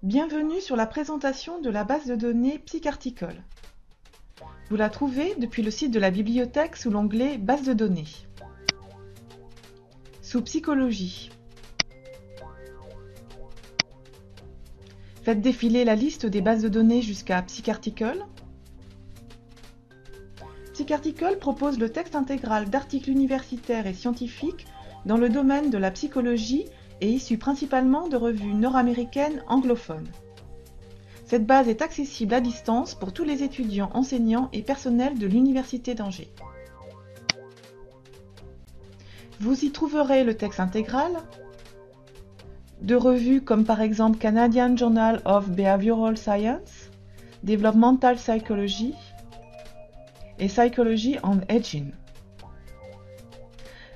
Bienvenue sur la présentation de la base de données PsycArticle. Vous la trouvez depuis le site de la bibliothèque sous l'onglet Base de données. Sous Psychologie. Faites défiler la liste des bases de données jusqu'à PsycArticle. PsycArticle propose le texte intégral d'articles universitaires et scientifiques dans le domaine de la psychologie et issu principalement de revues nord-américaines anglophones. Cette base est accessible à distance pour tous les étudiants, enseignants et personnels de l'Université d'Angers. Vous y trouverez le texte intégral de revues comme par exemple Canadian Journal of Behavioral Science, Developmental Psychology et Psychology on Aging.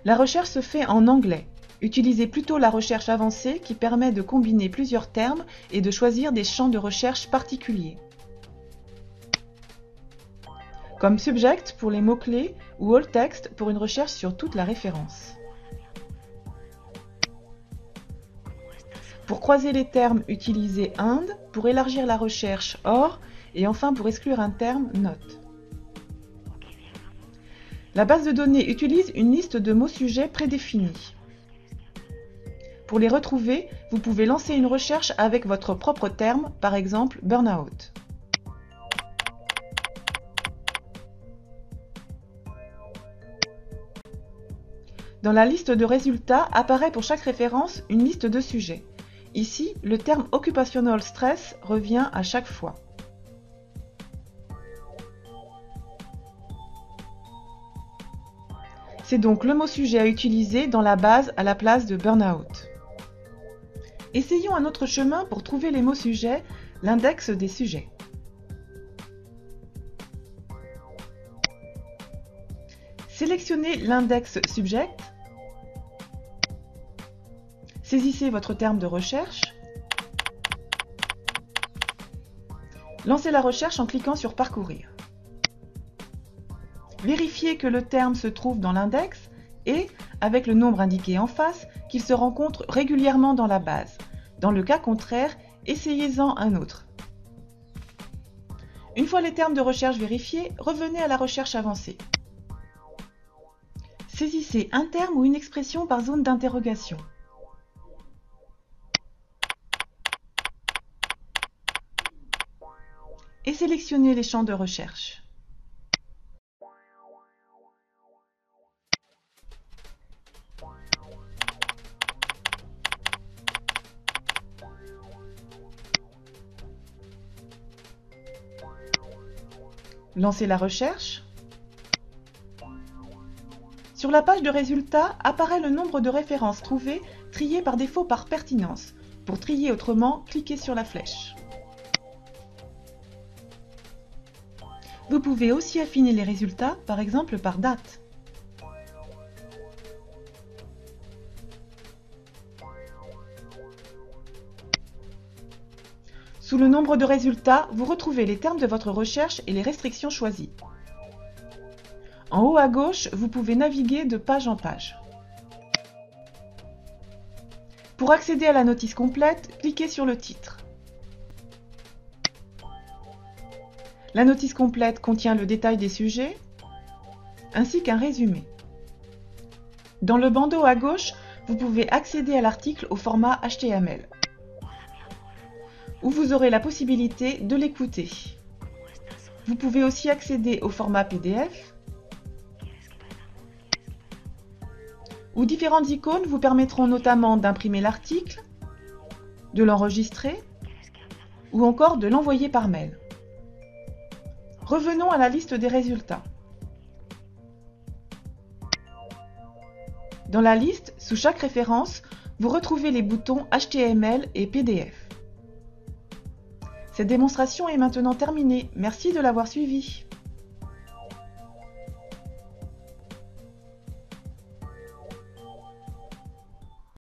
La recherche se fait en anglais. Utilisez plutôt la recherche avancée qui permet de combiner plusieurs termes et de choisir des champs de recherche particuliers. Comme subject pour les mots-clés ou alt text pour une recherche sur toute la référence. Pour croiser les termes, utilisez and, pour élargir la recherche or, et enfin pour exclure un terme not. La base de données utilise une liste de mots-sujets prédéfinis. Pour les retrouver, vous pouvez lancer une recherche avec votre propre terme, par exemple burn-out. Dans la liste de résultats apparaît pour chaque référence une liste de sujets. Ici, le terme occupational stress revient à chaque fois. C'est donc le mot-sujet à utiliser dans la base à la place de burn-out. Essayons un autre chemin pour trouver les mots-sujets, l'index des sujets. Sélectionnez l'index subject. Saisissez votre terme de recherche. Lancez la recherche en cliquant sur Parcourir. Vérifiez que le terme se trouve dans l'index et, avec le nombre indiqué en face, qu'il se rencontre régulièrement dans la base. Dans le cas contraire, essayez-en un autre. Une fois les termes de recherche vérifiés, revenez à la recherche avancée. Saisissez un terme ou une expression par zone d'interrogation. Et sélectionnez les champs de recherche. Lancez la recherche. Sur la page de résultats apparaît le nombre de références trouvées, triées par défaut par pertinence. Pour trier autrement, cliquez sur la flèche. Vous pouvez aussi affiner les résultats, par exemple par date. Sous le nombre de résultats, vous retrouvez les termes de votre recherche et les restrictions choisies. En haut à gauche, vous pouvez naviguer de page en page. Pour accéder à la notice complète, cliquez sur le titre. La notice complète contient le détail des sujets, ainsi qu'un résumé. Dans le bandeau à gauche, vous pouvez accéder à l'article au format HTML. Où vous aurez la possibilité de l'écouter. Vous pouvez aussi accéder au format PDF, où différentes icônes vous permettront notamment d'imprimer l'article, de l'enregistrer, ou encore de l'envoyer par mail. Revenons à la liste des résultats. Dans la liste, sous chaque référence, vous retrouvez les boutons HTML et PDF. Cette démonstration est maintenant terminée. Merci de l'avoir suivie.